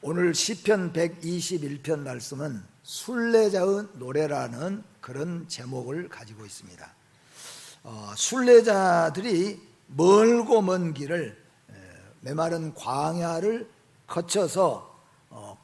오늘 시편 121편 말씀은 순례자의 노래라는 그런 제목을 가지고 있습니다. 순례자들이 멀고 먼 길을 메마른 광야를 거쳐서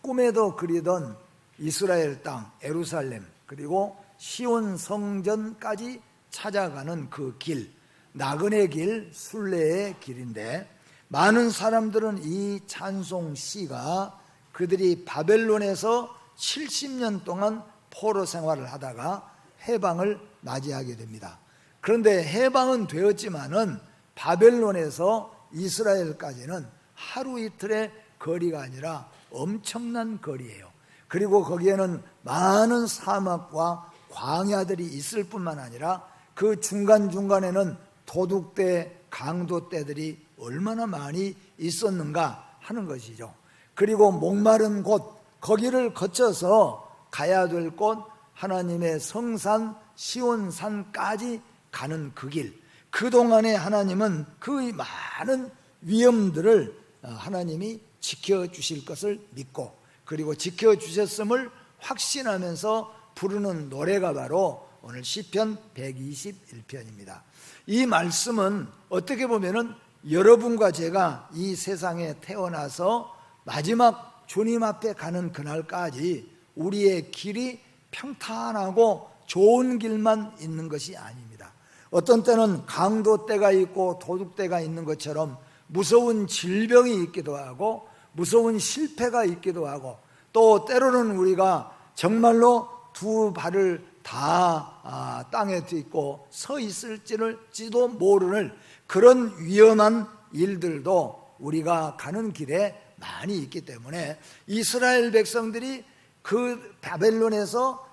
꿈에도 그리던 이스라엘 땅 예루살렘 그리고 시온 성전까지 찾아가는 그 길, 나그네 길, 순례의 길인데, 많은 사람들은 이 찬송시가 그들이 바벨론에서 70년 동안 포로 생활을 하다가 해방을 맞이하게 됩니다. 그런데 해방은 되었지만은 바벨론에서 이스라엘까지는 하루 이틀의 거리가 아니라 엄청난 거리예요. 그리고 거기에는 많은 사막과 광야들이 있을 뿐만 아니라 그 중간중간에는 도둑대, 강도떼들이 얼마나 많이 있었는가 하는 것이죠. 그리고 목마른 곳, 거기를 거쳐서 가야 될 곳, 하나님의 성산 시온산까지 가는 그 길, 그동안에 하나님은 그 많은 위험들을 하나님이 지켜주실 것을 믿고, 그리고 지켜주셨음을 확신하면서 부르는 노래가 바로 오늘 시편 121편입니다. 이 말씀은 어떻게 보면은 여러분과 제가 이 세상에 태어나서 마지막 주님 앞에 가는 그날까지 우리의 길이 평탄하고 좋은 길만 있는 것이 아닙니다. 어떤 때는 강도떼가 있고 도둑떼가 있는 것처럼 무서운 질병이 있기도 하고 무서운 실패가 있기도 하고, 또 때로는 우리가 정말로 두 발을 다 땅에 딛고 서 있을지도 모르는 그런 위험한 일들도 우리가 가는 길에 많이 있기 때문에, 이스라엘 백성들이 그 바벨론에서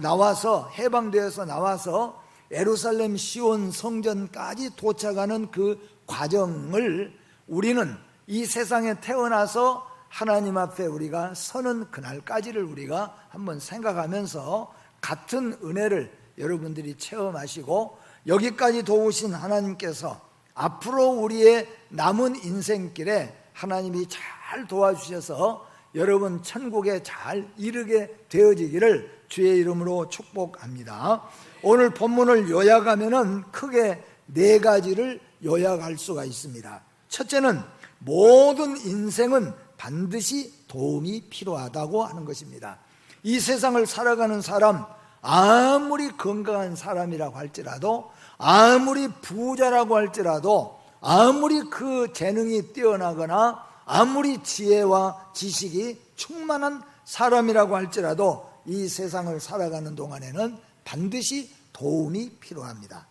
나와서 해방되어서 나와서 예루살렘 시온 성전까지 도착하는 그 과정을 우리는 이 세상에 태어나서 하나님 앞에 우리가 서는 그날까지를 우리가 한번 생각하면서 같은 은혜를 여러분들이 체험하시고, 여기까지 도우신 하나님께서 앞으로 우리의 남은 인생길에 하나님이 잘 도와주셔서 여러분 천국에 잘 이르게 되어지기를 주의 이름으로 축복합니다. 오늘 본문을 요약하면은 크게 네 가지를 요약할 수가 있습니다. 첫째는 모든 인생은 반드시 도움이 필요하다고 하는 것입니다. 이 세상을 살아가는 사람, 아무리 건강한 사람이라고 할지라도, 아무리 부자라고 할지라도, 아무리 그 재능이 뛰어나거나 아무리 지혜와 지식이 충만한 사람이라고 할지라도 이 세상을 살아가는 동안에는 반드시 도움이 필요합니다.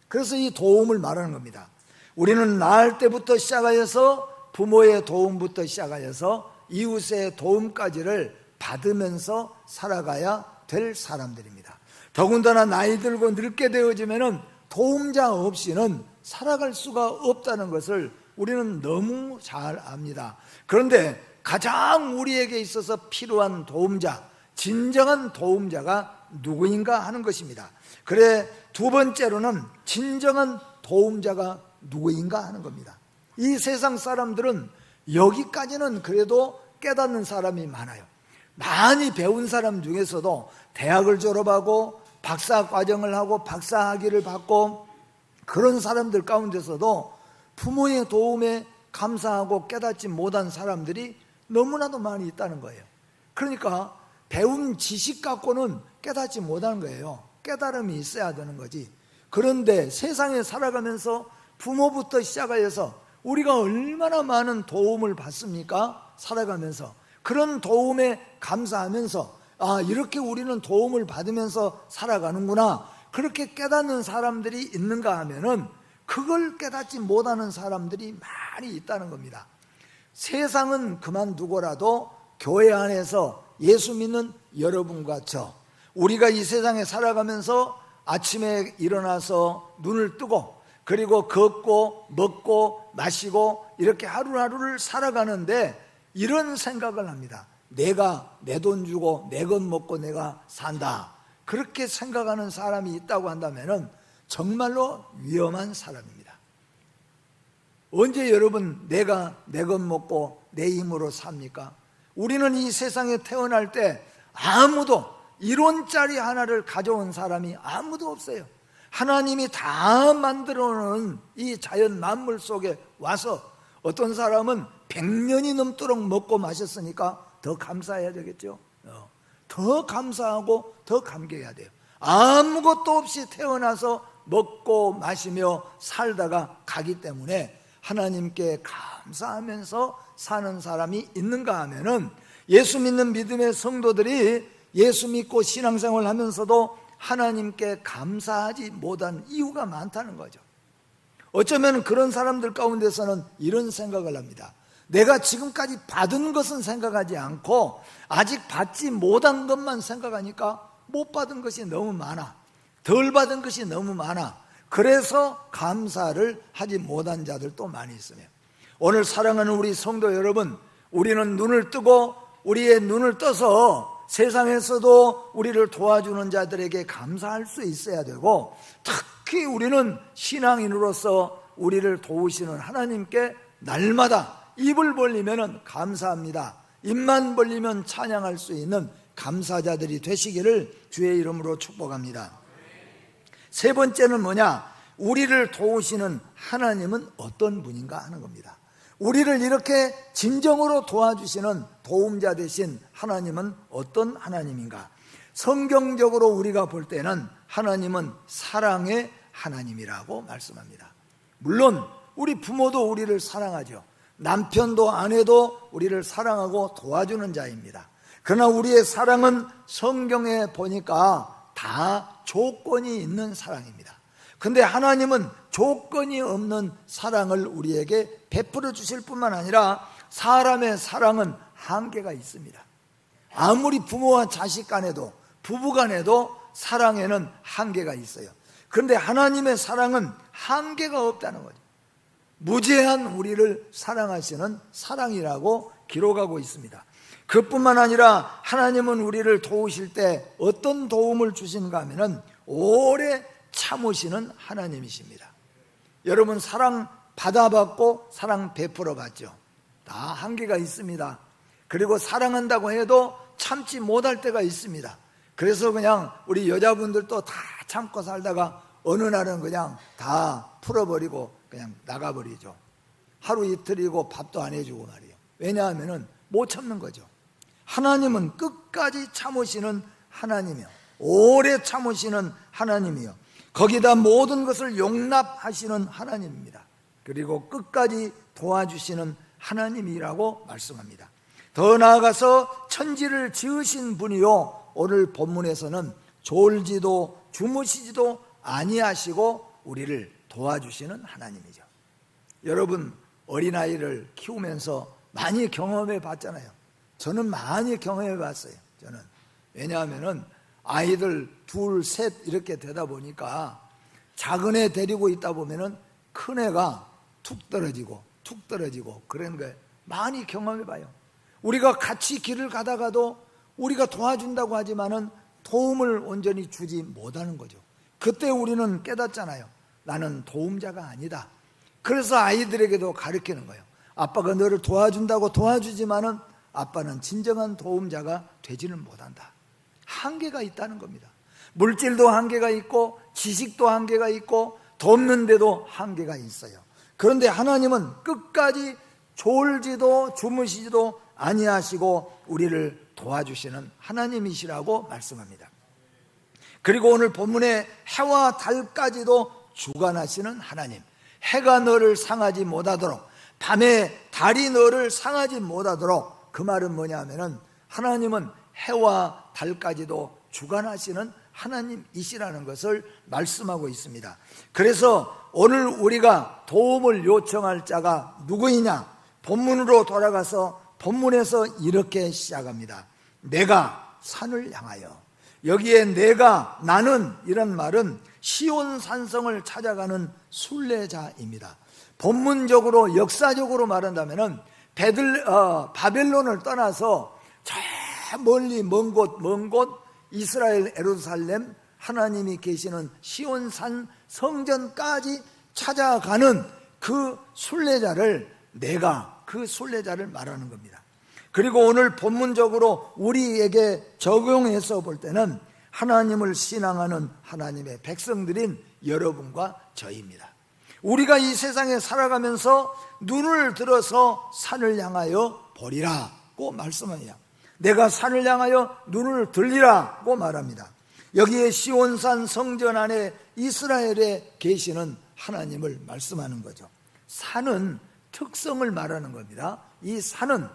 그래서 이 도움을 말하는 겁니다. 우리는 낳을 때부터 시작하여서 부모의 도움부터 시작하여서 이웃의 도움까지를 받으면서 살아가야 될 사람들입니다. 더군다나 나이 들고 늙게 되어지면은 도움자 없이는 살아갈 수가 없다는 것을 우리는 너무 잘 압니다. 그런데 가장 우리에게 있어서 필요한 도움자, 진정한 도움자가 누구인가 하는 것입니다. 그래, 두 번째로는 진정한 도움자가 누구인가 하는 겁니다. 이 세상 사람들은 여기까지는 그래도 깨닫는 사람이 많아요. 많이 배운 사람 중에서도 대학을 졸업하고 박사 과정을 하고 박사 학위를 받고 그런 사람들 가운데서도 부모의 도움에 감사하고 깨닫지 못한 사람들이 너무나도 많이 있다는 거예요. 그러니까 배운 지식 갖고는 깨닫지 못하는 거예요. 깨달음이 있어야 되는 거지. 그런데 세상에 살아가면서 부모부터 시작하여서 우리가 얼마나 많은 도움을 받습니까? 살아가면서 그런 도움에 감사하면서 이렇게 우리는 도움을 받으면서 살아가는구나, 그렇게 깨닫는 사람들이 있는가 하면은 그걸 깨닫지 못하는 사람들이 많이 있다는 겁니다. 세상은 그만두고라도 교회 안에서 예수 믿는 여러분과 저, 우리가 이 세상에 살아가면서 아침에 일어나서 눈을 뜨고 그리고 걷고 먹고 마시고 이렇게 하루하루를 살아가는데 이런 생각을 합니다. 내가 내 돈 주고 내 것 먹고 내가 산다, 그렇게 생각하는 사람이 있다고 한다면 정말로 위험한 사람입니다. 언제 여러분 내가 내 것 먹고 내 힘으로 삽니까? 우리는 이 세상에 태어날 때 아무도 이론짜리 하나를 가져온 사람이 아무도 없어요. 하나님이 다 만들어 놓은 이 자연 만물 속에 와서 어떤 사람은 100년이 넘도록 먹고 마셨으니까 더 감사해야 되겠죠. 더 감사하고 더 감개해야 돼요. 아무것도 없이 태어나서 먹고 마시며 살다가 가기 때문에 하나님께 감사하면서 사는 사람이 있는가 하면은, 예수 믿는 믿음의 성도들이 예수 믿고 신앙생활 하면서도 하나님께 감사하지 못한 이유가 많다는 거죠. 어쩌면 그런 사람들 가운데서는 이런 생각을 합니다. 내가 지금까지 받은 것은 생각하지 않고 아직 받지 못한 것만 생각하니까 못 받은 것이 너무 많아, 덜 받은 것이 너무 많아. 그래서 감사를 하지 못한 자들도 많이 있으며, 오늘 사랑하는 우리 성도 여러분, 우리는 눈을 뜨고 우리의 눈을 떠서 세상에서도 우리를 도와주는 자들에게 감사할 수 있어야 되고, 특히 우리는 신앙인으로서 우리를 도우시는 하나님께 날마다 입을 벌리면 감사합니다, 입만 벌리면 찬양할 수 있는 감사자들이 되시기를 주의 이름으로 축복합니다. 세 번째는 뭐냐? 우리를 도우시는 하나님은 어떤 분인가 하는 겁니다. 우리를 이렇게 진정으로 도와주시는 도움자 되신 하나님은 어떤 하나님인가? 성경적으로 우리가 볼 때는 하나님은 사랑의 하나님이라고 말씀합니다. 물론 우리 부모도 우리를 사랑하죠. 남편도 아내도 우리를 사랑하고 도와주는 자입니다. 그러나 우리의 사랑은 성경에 보니까 다 조건이 있는 사랑입니다. 근데 하나님은 조건이 없는 사랑을 우리에게 베풀어 주실 뿐만 아니라 사람의 사랑은 한계가 있습니다. 아무리 부모와 자식 간에도 부부 간에도 사랑에는 한계가 있어요. 그런데 하나님의 사랑은 한계가 없다는 거죠. 무제한 우리를 사랑하시는 사랑이라고 기록하고 있습니다. 그뿐만 아니라 하나님은 우리를 도우실 때 어떤 도움을 주신가 하면은 오래 참으시는 하나님이십니다. 여러분, 사랑 받아받고 사랑 베풀어 받죠. 다 한계가 있습니다. 그리고 사랑한다고 해도 참지 못할 때가 있습니다. 그래서 그냥 우리 여자분들도 다 참고 살다가 어느 날은 그냥 다 풀어버리고 그냥 나가버리죠. 하루 이틀이고 밥도 안 해주고 말이에요. 왜냐하면 못 참는 거죠. 하나님은 끝까지 참으시는 하나님이요, 오래 참으시는 하나님이요, 거기다 모든 것을 용납하시는 하나님입니다. 그리고 끝까지 도와주시는 하나님이라고 말씀합니다. 더 나아가서 천지를 지으신 분이요, 오늘 본문에서는 졸지도 주무시지도 아니하시고 우리를 도와주시는 하나님이죠. 여러분, 어린아이를 키우면서 많이 경험해 봤잖아요. 저는 많이 경험해 봤어요. 저는. 왜냐하면 아이들 둘, 셋 이렇게 되다 보니까 작은 애 데리고 있다 보면은 큰 애가 툭 떨어지고 그런 거 많이 경험해 봐요. 우리가 같이 길을 가다가도 우리가 도와준다고 하지만은 도움을 온전히 주지 못하는 거죠. 그때 우리는 깨닫잖아요. 나는 도움자가 아니다. 그래서 아이들에게도 가르치는 거예요. 아빠가 너를 도와준다고 도와주지만은 아빠는 진정한 도움자가 되지는 못한다. 한계가 있다는 겁니다. 물질도 한계가 있고 지식도 한계가 있고 돕는데도 한계가 있어요. 그런데 하나님은 끝까지 졸지도 주무시지도 아니하시고 우리를 도와주시는 하나님이시라고 말씀합니다. 그리고 오늘 본문에 해와 달까지도 주관하시는 하나님, 해가 너를 상하지 못하도록, 밤에 달이 너를 상하지 못하도록, 그 말은 뭐냐면은 하나님은 해와 달까지도 주관하시는 하나님이시라는 것을 말씀하고 있습니다. 그래서 오늘 우리가 도움을 요청할 자가 누구이냐? 본문으로 돌아가서 본문에서 이렇게 시작합니다. 내가 산을 향하여. 여기에 내가, 나는 이런 말은 시온 산성을 찾아가는 순례자입니다. 본문적으로 역사적으로 말한다면은 바벨론을 떠나서 저 멀리 먼 곳 이스라엘 에루살렘 하나님이 계시는 시온산 성전까지 찾아가는 그 순례자를, 내가 그 순례자를 말하는 겁니다. 그리고 오늘 본문적으로 우리에게 적용해서 볼 때는 하나님을 신앙하는 하나님의 백성들인 여러분과 저희입니다. 우리가 이 세상에 살아가면서 눈을 들어서 산을 향하여 보리라고 말씀하냐, 내가 산을 향하여 눈을 들리라고 말합니다. 여기에 시온산 성전 안에 이스라엘에 계시는 하나님을 말씀하는 거죠. 산은 특성을 말하는 겁니다. 이 산은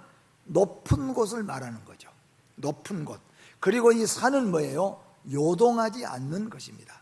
높은 곳을 말하는 거죠. 높은 곳. 그리고 이 산은 뭐예요? 요동하지 않는 것입니다.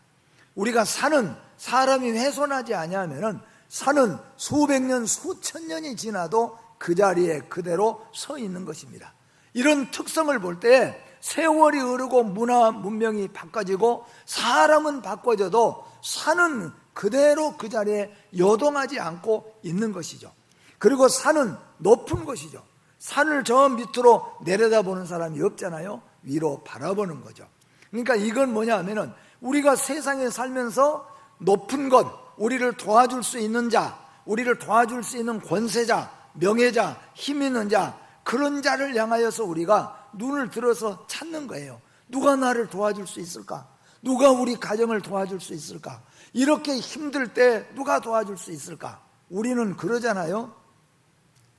우리가 산은 사람이 훼손하지 아니하면은 산은 수백 년, 수천 년이 지나도 그 자리에 그대로 서 있는 것입니다. 이런 특성을 볼 때 세월이 흐르고 문화, 문명이 바꿔지고 사람은 바꿔져도 산은 그대로 그 자리에 요동하지 않고 있는 것이죠. 그리고 산은 높은 것이죠. 산을 저 밑으로 내려다보는 사람이 없잖아요. 위로 바라보는 거죠. 그러니까 이건 뭐냐 하면은 우리가 세상에 살면서 높은 것, 우리를 도와줄 수 있는 자, 우리를 도와줄 수 있는 권세자, 명예자, 힘 있는 자, 그런 자를 향하여서 우리가 눈을 들어서 찾는 거예요. 누가 나를 도와줄 수 있을까? 누가 우리 가정을 도와줄 수 있을까? 이렇게 힘들 때 누가 도와줄 수 있을까? 우리는 그러잖아요.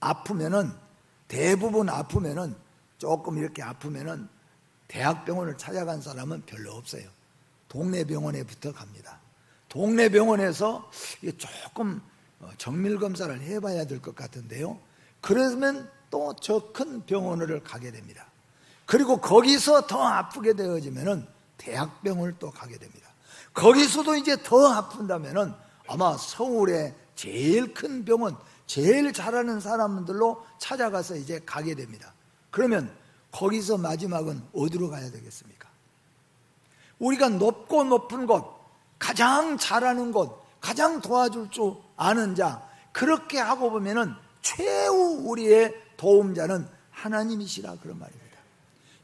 아프면은, 대부분 아프면은, 조금 이렇게 아프면은 대학병원을 찾아간 사람은 별로 없어요. 동네 병원에부터 갑니다. 동네 병원에서 조금 정밀검사를 해봐야 될 것 같은데요. 그러면 또 저 큰 병원을 가게 됩니다. 그리고 거기서 더 아프게 되어지면은 대학병원을 또 가게 됩니다. 거기서도 이제 더 아픈다면은 아마 서울의 제일 큰 병원, 제일 잘하는 사람들로 찾아가서 이제 가게 됩니다. 그러면 거기서 마지막은 어디로 가야 되겠습니까? 우리가 높고 높은 곳, 가장 잘하는 곳, 가장 도와줄 줄 아는 자, 그렇게 하고 보면은 최후 우리의 도움자는 하나님이시라, 그런 말입니다.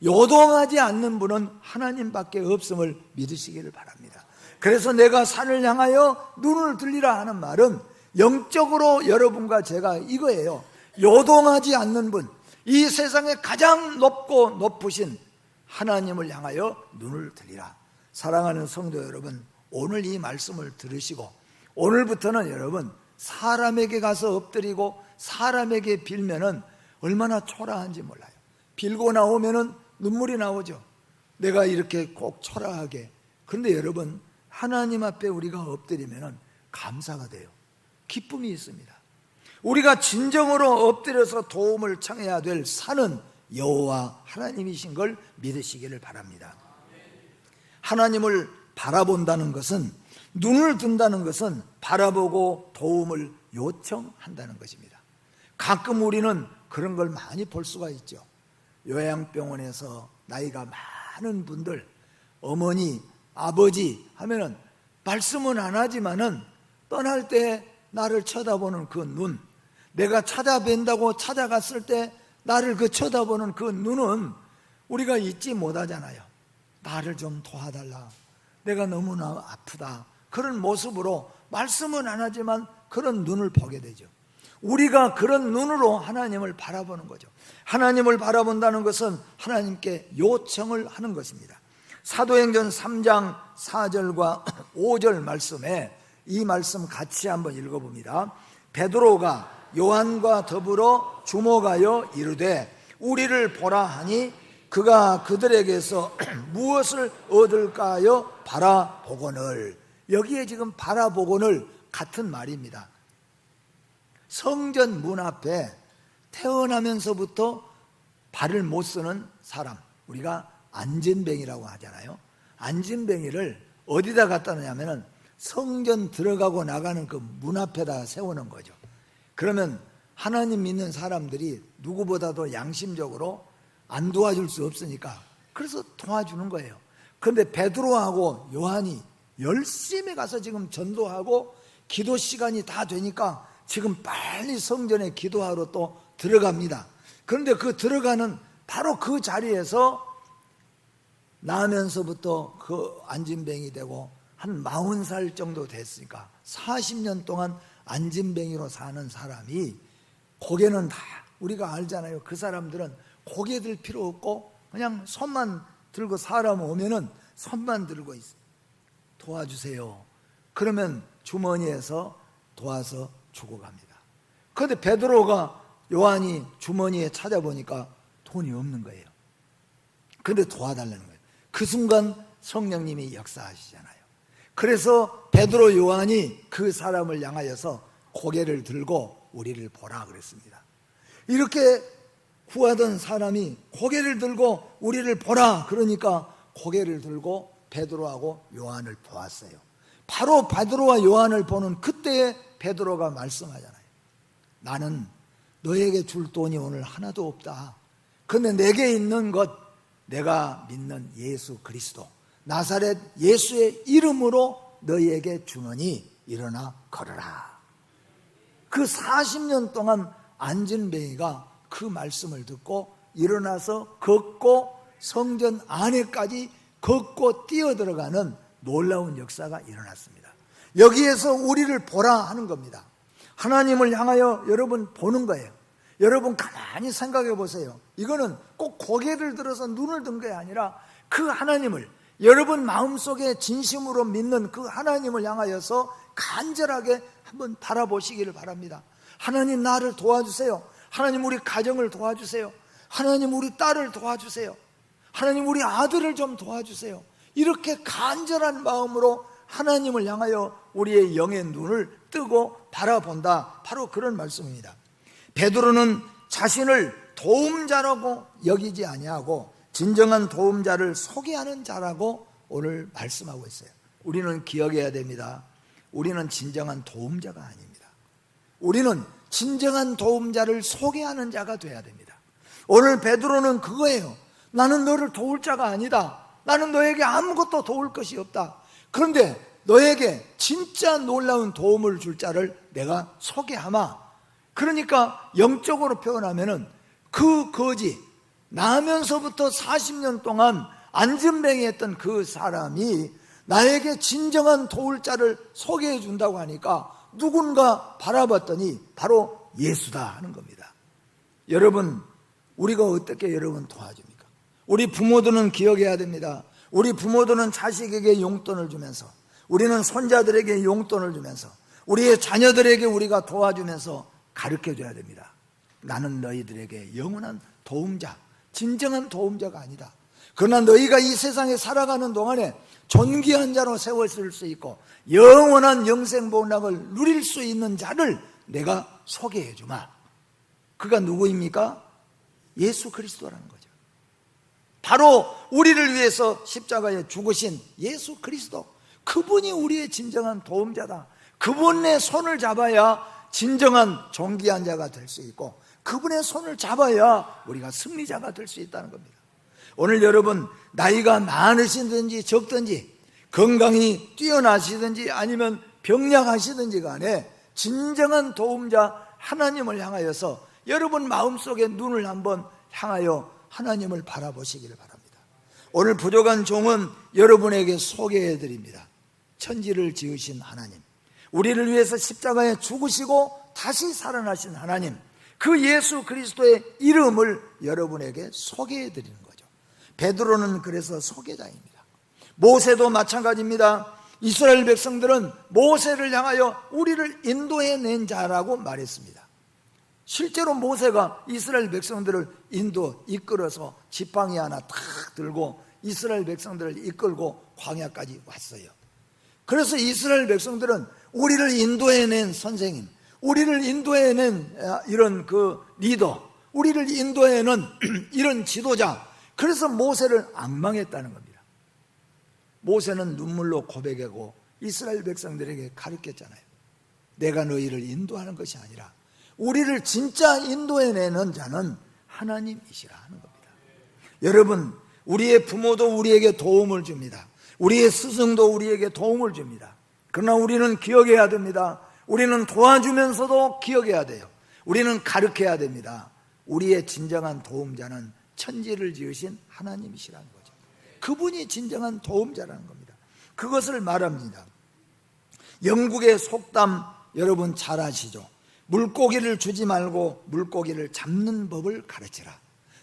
요동하지 않는 분은 하나님밖에 없음을 믿으시기를 바랍니다. 그래서 내가 산을 향하여 눈을 들리라 하는 말은 영적으로 여러분과 제가 이거예요. 요동하지 않는 분, 이 세상에 가장 높고 높으신 하나님을 향하여 눈을 들리라. 사랑하는 성도 여러분, 오늘 이 말씀을 들으시고 오늘부터는 여러분 사람에게 가서 엎드리고 사람에게 빌면은 얼마나 초라한지 몰라요. 빌고 나오면은 눈물이 나오죠. 내가 이렇게 꼭 초라하게. 그런데 여러분, 하나님 앞에 우리가 엎드리면은 감사가 돼요. 기쁨이 있습니다. 우리가 진정으로 엎드려서 도움을 청해야 될 산은 여호와 하나님이신 걸 믿으시기를 바랍니다. 하나님을 바라본다는 것은, 눈을 든다는 것은 바라보고 도움을 요청한다는 것입니다. 가끔 우리는 그런 걸 많이 볼 수가 있죠. 요양병원에서 나이가 많은 분들, 어머니, 아버지 하면은 말씀은 안 하지만은 떠날 때 나를 쳐다보는 그 눈, 내가 찾아뵌다고 찾아갔을 때 나를 그 쳐다보는 그 눈은 우리가 잊지 못하잖아요. 나를 좀 도와달라, 내가 너무나 아프다, 그런 모습으로 말씀은 안 하지만 그런 눈을 보게 되죠. 우리가 그런 눈으로 하나님을 바라보는 거죠. 하나님을 바라본다는 것은 하나님께 요청을 하는 것입니다. 사도행전 3장 4절과 5절 말씀에 이 말씀 같이 한번 읽어봅니다. 베드로가 요한과 더불어 주목하여 이르되 우리를 보라 하니 그가 그들에게서 무엇을 얻을까요? 바라보거늘. 여기에 지금 바라보거늘 같은 말입니다. 성전 문 앞에 태어나면서부터 발을 못 쓰는 사람, 우리가 안진뱅이라고 하잖아요. 안진뱅이를 어디다 갖다 놓냐면은 성전 들어가고 나가는 그 문 앞에다 세우는 거죠. 그러면 하나님 믿는 사람들이 누구보다도 양심적으로 안 도와줄 수 없으니까 그래서 도와주는 거예요. 그런데 베드로하고 요한이 열심히 가서 지금 전도하고 기도 시간이 다 되니까 지금 빨리 성전에 기도하러 또 들어갑니다. 그런데 그 들어가는 바로 그 자리에서 나면서부터 그 안진뱅이 되고 한 40살 정도 됐으니까 40년 동안 안진뱅이로 사는 사람이, 고개는 다 우리가 알잖아요. 그 사람들은 고개 들 필요 없고 그냥 손만 들고 사람 오면은 손만 들고 있어요. 도와주세요. 그러면 주머니에서 도와서 주고 갑니다. 그런데 베드로가 요한이 주머니에 찾아보니까 돈이 없는 거예요. 그런데 도와달라는 거예요. 그 순간 성령님이 역사하시잖아요. 그래서 베드로 요한이 그 사람을 향하여서 고개를 들고 우리를 보라 그랬습니다. 이렇게 구하던 사람이 고개를 들고 우리를 보라 그러니까 고개를 들고 베드로하고 요한을 보았어요. 바로 베드로와 요한을 보는 그때에 베드로가 말씀하잖아요. 나는 너에게 줄 돈이 오늘 하나도 없다. 그런데 내게 있는 것, 내가 믿는 예수 그리스도 나사렛 예수의 이름으로 너희에게 주노니 일어나 걸어라. 그 40년 동안 안진뱅이가 그 말씀을 듣고 일어나서 걷고 성전 안에까지 걷고 뛰어들어가는 놀라운 역사가 일어났습니다. 여기에서 우리를 보라 하는 겁니다. 하나님을 향하여 여러분 보는 거예요. 여러분 가만히 생각해 보세요. 이거는 꼭 고개를 들어서 눈을 든 게 아니라 그 하나님을 여러분 마음속에 진심으로 믿는 그 하나님을 향하여서 간절하게 한번 바라보시기를 바랍니다. 하나님 나를 도와주세요. 하나님 우리 가정을 도와주세요. 하나님 우리 딸을 도와주세요. 하나님 우리 아들을 좀 도와주세요. 이렇게 간절한 마음으로 하나님을 향하여 우리의 영의 눈을 뜨고 바라본다. 바로 그런 말씀입니다. 베드로는 자신을 도움자라고 여기지 아니하고 진정한 도움자를 소개하는 자라고 오늘 말씀하고 있어요. 우리는 기억해야 됩니다. 우리는 진정한 도움자가 아닙니다. 우리는 진정한 도움자를 소개하는 자가 돼야 됩니다. 오늘 베드로는 그거예요. 나는 너를 도울 자가 아니다. 나는 너에게 아무것도 도울 것이 없다. 그런데 너에게 진짜 놀라운 도움을 줄 자를 내가 소개하마. 그러니까 영적으로 표현하면은 그 거지 나면서부터 40년 동안 안전뱅이 했던 그 사람이 나에게 진정한 도울 자를 소개해 준다고 하니까 누군가 바라봤더니 바로 예수다 하는 겁니다. 여러분 우리가 어떻게 여러분 도와줍니까? 우리 부모들은 기억해야 됩니다. 우리 부모들은 자식에게 용돈을 주면서 우리는 손자들에게 용돈을 주면서 우리의 자녀들에게 우리가 도와주면서 가르쳐줘야 됩니다. 나는 너희들에게 영원한 도움자, 진정한 도움자가 아니다. 그러나 너희가 이 세상에 살아가는 동안에 존귀한 자로 세워질 수 있고 영원한 영생복락을 누릴 수 있는 자를 내가 소개해 주마. 그가 누구입니까? 예수 그리스도라는 거죠. 바로 우리를 위해서 십자가에 죽으신 예수 그리스도, 그분이 우리의 진정한 도움자다. 그분의 손을 잡아야 진정한 존귀한 자가 될 수 있고 그분의 손을 잡아야 우리가 승리자가 될 수 있다는 겁니다. 오늘 여러분 나이가 많으시든지 적든지 건강이 뛰어나시든지 아니면 병약하시든지 간에 진정한 도움자 하나님을 향하여서 여러분 마음속에 눈을 한번 향하여 하나님을 바라보시기를 바랍니다. 오늘 부족한 종은 여러분에게 소개해 드립니다. 천지를 지으신 하나님, 우리를 위해서 십자가에 죽으시고 다시 살아나신 하나님, 그 예수 그리스도의 이름을 여러분에게 소개해 드리는 거죠. 베드로는 그래서 소개자입니다. 모세도 마찬가지입니다. 이스라엘 백성들은 모세를 향하여 우리를 인도해 낸 자라고 말했습니다. 실제로 모세가 이스라엘 백성들을 이끌어서 지팡이 하나 탁 들고 이스라엘 백성들을 이끌고 광야까지 왔어요. 그래서 이스라엘 백성들은 우리를 인도해낸 선생님, 우리를 인도해낸 이런 그 리더, 우리를 인도해낸 이런 지도자, 그래서 모세를 앙망했다는 겁니다. 모세는 눈물로 고백하고 이스라엘 백성들에게 가르쳤잖아요. 내가 너희를 인도하는 것이 아니라 우리를 진짜 인도해내는 자는 하나님이시라 하는 겁니다. 여러분, 우리의 부모도 우리에게 도움을 줍니다. 우리의 스승도 우리에게 도움을 줍니다. 그러나 우리는 기억해야 됩니다. 우리는 도와주면서도 기억해야 돼요. 우리는 가르쳐야 됩니다. 우리의 진정한 도움자는 천지를 지으신 하나님이시라는 거죠. 그분이 진정한 도움자라는 겁니다. 그것을 말합니다. 영국의 속담 여러분 잘 아시죠? 물고기를 주지 말고 물고기를 잡는 법을 가르치라.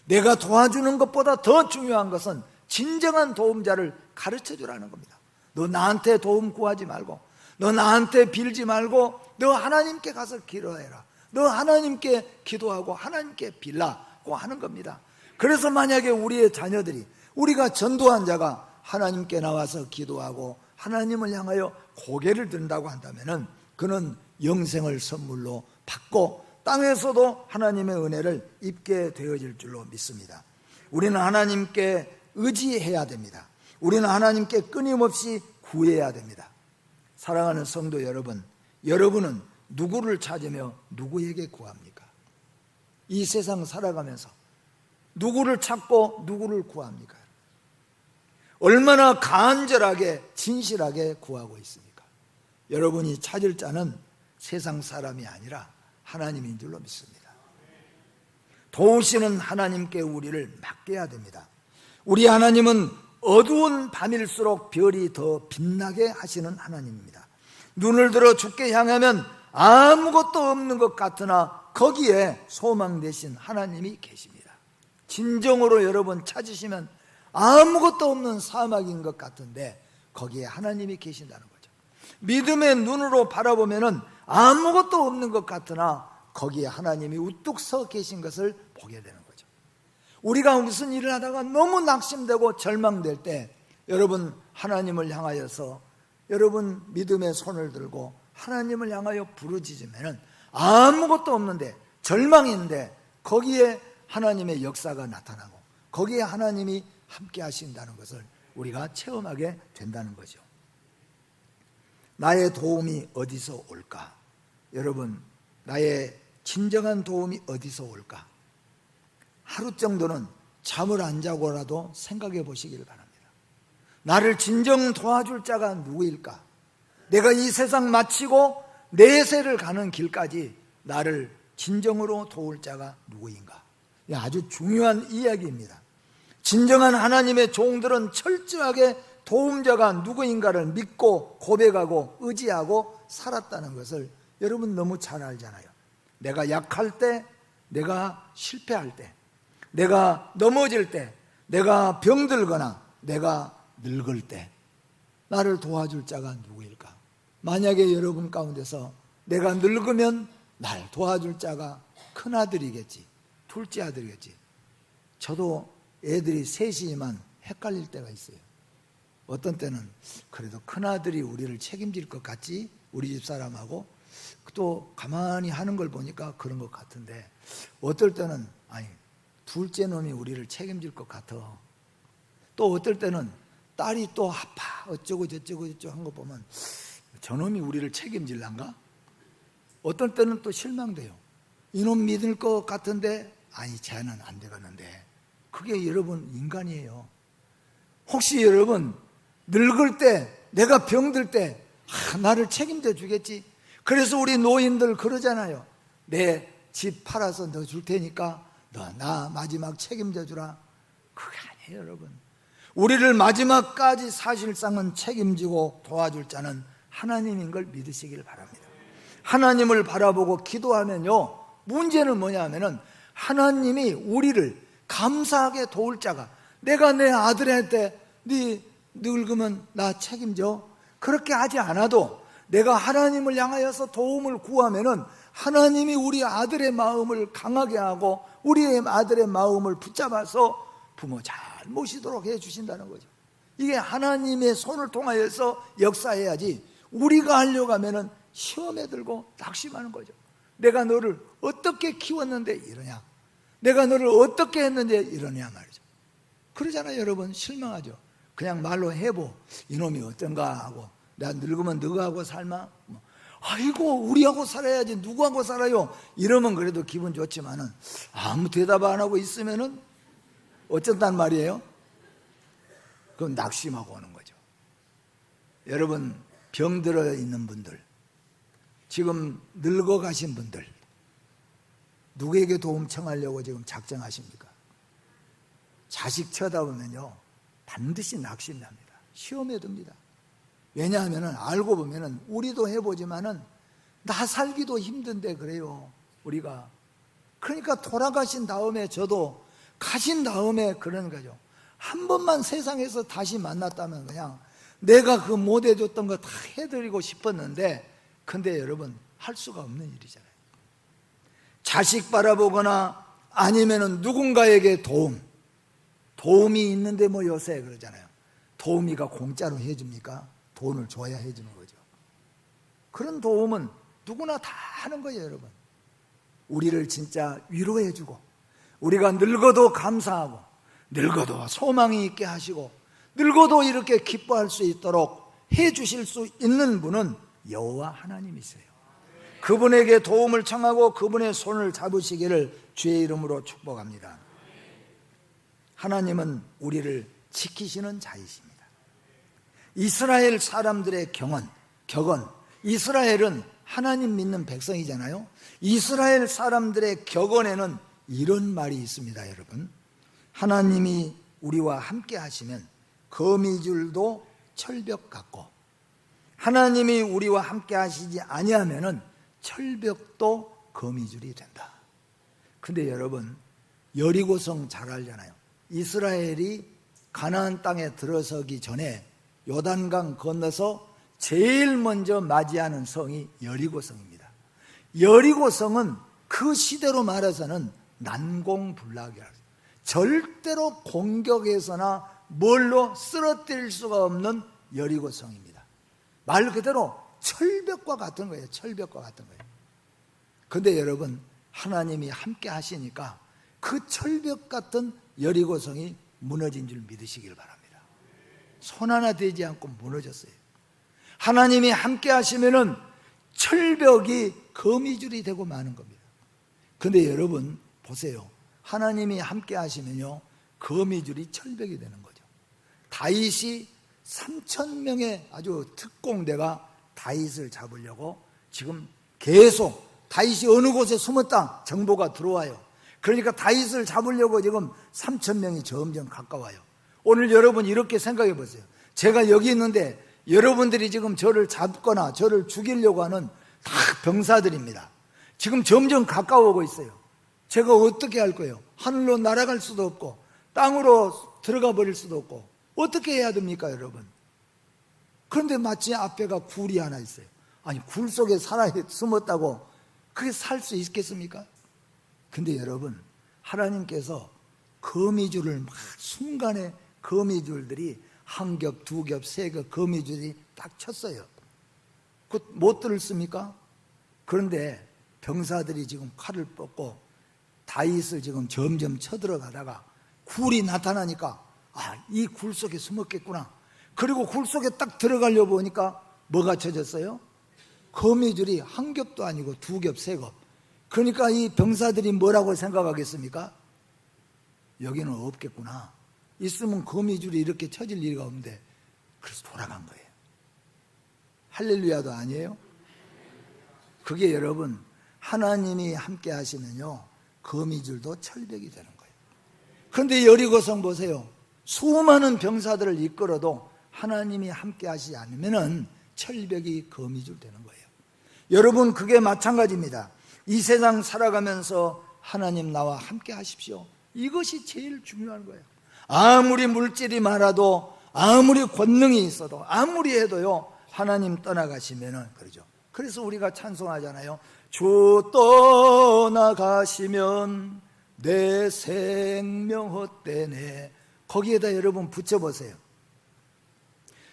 내가 도와주는 것보다 더 중요한 것은 진정한 도움자를 가르쳐 주라는 겁니다. 너 나한테 도움 구하지 말고, 너 나한테 빌지 말고 너 하나님께 가서 기도해라. 너 하나님께 기도하고 하나님께 빌라고 하는 겁니다. 그래서 만약에 우리의 자녀들이, 우리가 전도한 자가 하나님께 나와서 기도하고 하나님을 향하여 고개를 든다고 한다면 그는 영생을 선물로 받고 땅에서도 하나님의 은혜를 입게 되어질 줄로 믿습니다. 우리는 하나님께 의지해야 됩니다. 우리는 하나님께 끊임없이 구해야 됩니다. 사랑하는 성도 여러분, 여러분은 누구를 찾으며 누구에게 구합니까? 이 세상 살아가면서 누구를 찾고 누구를 구합니까? 얼마나 간절하게 진실하게 구하고 있습니까? 여러분이 찾을 자는 세상 사람이 아니라 하나님인 줄로 믿습니다. 도우시는 하나님께 우리를 맡겨야 됩니다. 우리 하나님은 어두운 밤일수록 별이 더 빛나게 하시는 하나님입니다. 눈을 들어 주께 향하면 아무것도 없는 것 같으나 거기에 소망 되신 하나님이 계십니다. 진정으로 여러분 찾으시면 아무것도 없는 사막인 것 같은데 거기에 하나님이 계신다는 거죠. 믿음의 눈으로 바라보면 아무것도 없는 것 같으나 거기에 하나님이 우뚝 서 계신 것을 보게 되는 거죠. 우리가 무슨 일을 하다가 너무 낙심되고 절망될 때 여러분 하나님을 향하여서 여러분 믿음의 손을 들고 하나님을 향하여 부르짖으면 아무것도 없는데 절망인데 거기에 하나님의 역사가 나타나고 거기에 하나님이 함께 하신다는 것을 우리가 체험하게 된다는 거죠. 나의 도움이 어디서 올까? 여러분, 나의 진정한 도움이 어디서 올까? 하루 정도는 잠을 안 자고라도 생각해 보시길 바랍니다. 나를 진정 도와줄 자가 누구일까? 내가 이 세상 마치고 내세를 가는 길까지 나를 진정으로 도울 자가 누구인가? 아주 중요한 이야기입니다. 진정한 하나님의 종들은 철저하게 도움자가 누구인가를 믿고 고백하고 의지하고 살았다는 것을 여러분 너무 잘 알잖아요. 내가 약할 때, 내가 실패할 때, 내가 넘어질 때, 내가 병들거나 내가 늙을 때 나를 도와줄 자가 누구일까? 만약에 여러분 가운데서 내가 늙으면 날 도와줄 자가 큰아들이겠지, 둘째 아들이겠지. 저도 애들이 셋이지만 헷갈릴 때가 있어요. 어떤 때는 그래도 큰아들이 우리를 책임질 것 같지? 우리 집사람하고 또 가만히 하는 걸 보니까 그런 것 같은데 어떨 때는 아니 둘째 놈이 우리를 책임질 것 같아. 또 어떨 때는 딸이 또 아파 어쩌고 저쩌고 한 거 보면 저놈이 우리를 책임질란가? 어떨 때는 또 실망돼요. 이놈 믿을 것 같은데 아니 쟤는 안 되겠는데. 그게 여러분 인간이에요. 혹시 여러분 늙을 때 내가 병들 때 나를 책임져 주겠지? 그래서 우리 노인들 그러잖아요. 내 집 팔아서 너 줄 테니까 너 나 마지막 책임져 주라. 그게 아니에요 여러분. 우리를 마지막까지 사실상은 책임지고 도와줄 자는 하나님인 걸 믿으시길 바랍니다. 하나님을 바라보고 기도하면요 문제는 뭐냐면은 하나님이 우리를 감사하게 도울 자가 내가 내 아들한테 네 늙으면 나 책임져 그렇게 하지 않아도 내가 하나님을 향하여서 도움을 구하면은 하나님이 우리 아들의 마음을 강하게 하고 우리의 아들의 마음을 붙잡아서 부모 잘 모시도록 해주신다는 거죠. 이게 하나님의 손을 통하여서 역사해야지 우리가 하려고 하면은 시험에 들고 낙심하는 거죠. 내가 너를 어떻게 키웠는데 이러냐, 내가 너를 어떻게 했는데 이러냐 말이죠. 그러잖아요 여러분. 실망하죠. 그냥 말로 해보 이놈이 어떤가 하고 나 늙으면 너하고 살마? 아이고 우리하고 살아야지 누구하고 살아요? 이러면 그래도 기분 좋지만은 아무 대답 안 하고 있으면은 어쩐단 말이에요? 그건 낙심하고 오는 거죠. 여러분 병들어 있는 분들, 지금 늙어가신 분들 누구에게 도움 청하려고 지금 작정하십니까? 자식 쳐다보면요 반드시 낙심납니다. 시험에 듭니다. 왜냐하면 알고 보면 우리도 해보지만은 나 살기도 힘든데 그래요 우리가. 그러니까 돌아가신 다음에 저도 가신 다음에 그런 거죠. 한 번만 세상에서 다시 만났다면 그냥 내가 그 못해줬던 거 다 해드리고 싶었는데, 근데 여러분 할 수가 없는 일이잖아요. 자식 바라보거나 아니면은 누군가에게 도움이 있는데 뭐 요새 그러잖아요. 도우미가 공짜로 해줍니까? 돈을 줘야 해주는 거죠. 그런 도움은 누구나 다 하는 거예요, 여러분. 우리를 진짜 위로해주고, 우리가 늙어도 감사하고, 늙어도 소망이 있게 하시고, 늙어도 이렇게 기뻐할 수 있도록 해주실 수 있는 분은 여호와 하나님이세요. 그분에게 도움을 청하고 그분의 손을 잡으시기를 주의 이름으로 축복합니다. 하나님은 우리를 지키시는 자이십니다. 이스라엘 사람들의 격언, 이스라엘은 하나님 믿는 백성이잖아요. 이스라엘 사람들의 격언에는 이런 말이 있습니다, 여러분. 하나님이 우리와 함께 하시면 거미줄도 철벽 같고, 하나님이 우리와 함께 하시지 아니하면은 철벽도 거미줄이 된다. 근데 여러분, 여리고성 잘 알잖아요. 이스라엘이 가나안 땅에 들어서기 전에 요단강 건너서 제일 먼저 맞이하는 성이 여리고성입니다. 여리고성은 그 시대로 말해서는 난공불락이라고, 절대로 공격해서나 뭘로 쓰러뜨릴 수가 없는 여리고성입니다. 말 그대로 철벽과 같은 거예요. 철벽과 같은 거예요. 근데 여러분, 하나님이 함께 하시니까 그 철벽 같은 여리고성이 무너진 줄 믿으시길 바랍니다. 손 하나 대지 않고 무너졌어요. 하나님이 함께 하시면은 철벽이 거미줄이 되고 마는 겁니다. 근데 여러분 보세요. 하나님이 함께 하시면요, 거미줄이 철벽이 되는 거죠. 다윗이 3,000명의 아주 특공대가 다윗을 잡으려고 지금 계속, 다윗이 어느 곳에 숨었다 정보가 들어와요. 그러니까 다윗을 잡으려고 지금 3,000명이 점점 가까워요. 오늘 여러분 이렇게 생각해 보세요. 제가 여기 있는데 여러분들이 지금 저를 잡거나 저를 죽이려고 하는 다 병사들입니다. 지금 점점 가까워오고 있어요. 제가 어떻게 할 거예요? 하늘로 날아갈 수도 없고 땅으로 들어가 버릴 수도 없고 어떻게 해야 됩니까, 여러분? 그런데 마치 앞에가 굴이 하나 있어요. 아니, 굴 속에 숨었다고 그게 살 수 있겠습니까? 근데 여러분, 하나님께서 거미줄을 막 순간에 거미줄들이 한 겹, 두 겹, 세 겹 거미줄이 딱 쳤어요. 그것 못 들었습니까? 그런데 병사들이 지금 칼을 뻗고 다윗을 지금 점점 쳐들어가다가 굴이 나타나니까, 아, 이 굴 속에 숨었겠구나. 그리고 굴 속에 딱 들어가려고 보니까 뭐가 쳐졌어요? 거미줄이 한 겹도 아니고 두 겹, 세 겹. 그러니까 이 병사들이 뭐라고 생각하겠습니까? 여기는 없겠구나. 있으면 거미줄이 이렇게 쳐질 리가 없는데, 그래서 돌아간 거예요. 할렐루야도 아니에요? 그게 여러분, 하나님이 함께 하시면요, 거미줄도 철벽이 되는 거예요. 그런데 여리고성 보세요. 수많은 병사들을 이끌어도 하나님이 함께 하시지 않으면 철벽이 거미줄 되는 거예요. 여러분, 그게 마찬가지입니다. 이 세상 살아가면서 하나님 나와 함께 하십시오. 이것이 제일 중요한 거예요. 아무리 물질이 많아도, 아무리 권능이 있어도, 아무리 해도요, 하나님 떠나가시면은, 그러죠. 그래서 우리가 찬송하잖아요. 주 떠나가시면 내 생명 헛되네. 거기에다 여러분 붙여보세요.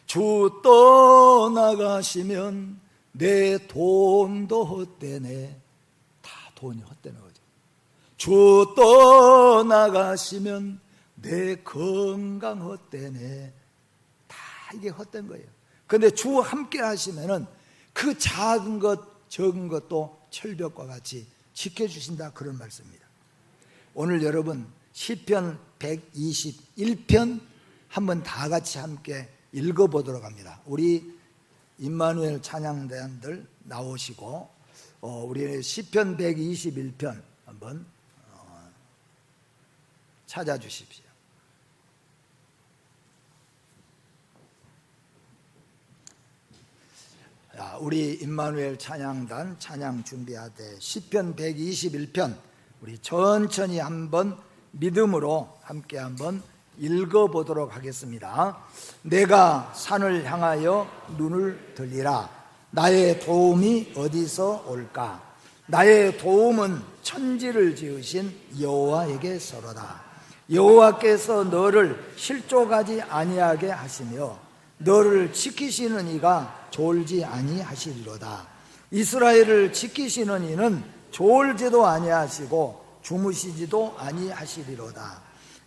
주 떠나가시면 내 돈도 헛되네. 다 돈이 헛되는 거죠. 주 떠나가시면 내 건강 헛되네. 다 이게 헛된 거예요. 그런데 주 함께 하시면은 그 작은 것 적은 것도 철벽과 같이 지켜주신다, 그런 말씀입니다. 오늘 여러분 시편 121편 한번 다 같이 함께 읽어보도록 합니다. 우리 임마누엘 찬양단들 나오시고 우리 시편 121편 한번 찾아주십시오. 우리 임마누엘 찬양단 찬양 준비하되 시편 121편 우리 천천히 한번 믿음으로 함께 한번 읽어보도록 하겠습니다. 내가 산을 향하여 눈을 들리라. 나의 도움이 어디서 올까? 나의 도움은 천지를 지으신 여호와에게서로다. 여호와께서 너를 실족하지 아니하게 하시며 너를 지키시는 이가 졸지 아니하시리로다. 이스라엘을 지키시는 이는 졸지도 아니하시고 주무시지도 아니하시리로다.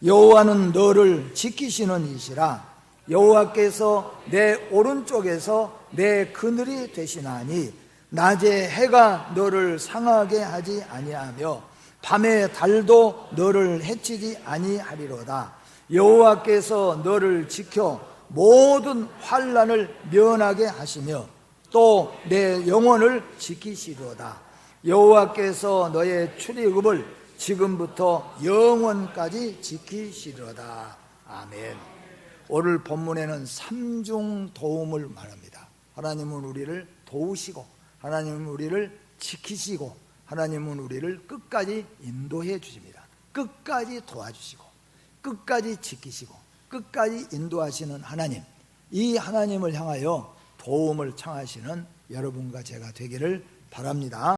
여호와는 너를 지키시는 이시라. 여호와께서 내 오른쪽에서 내 그늘이 되시나니 낮에 해가 너를 상하게 하지 아니하며 밤에 달도 너를 해치지 아니하리로다. 여호와께서 너를 지켜 모든 환난을 면하게 하시며 또 내 영혼을 지키시리로다. 여호와께서 너의 출입을 지금부터 영원까지 지키시리로다. 아멘. 오늘 본문에는 삼중 도움을 말합니다. 하나님은 우리를 도우시고, 하나님은 우리를 지키시고, 하나님은 우리를 끝까지 인도해 주십니다. 끝까지 도와주시고, 끝까지 지키시고, 끝까지 인도하시는 하나님, 이 하나님을 향하여 도움을 청하시는 여러분과 제가 되기를 바랍니다.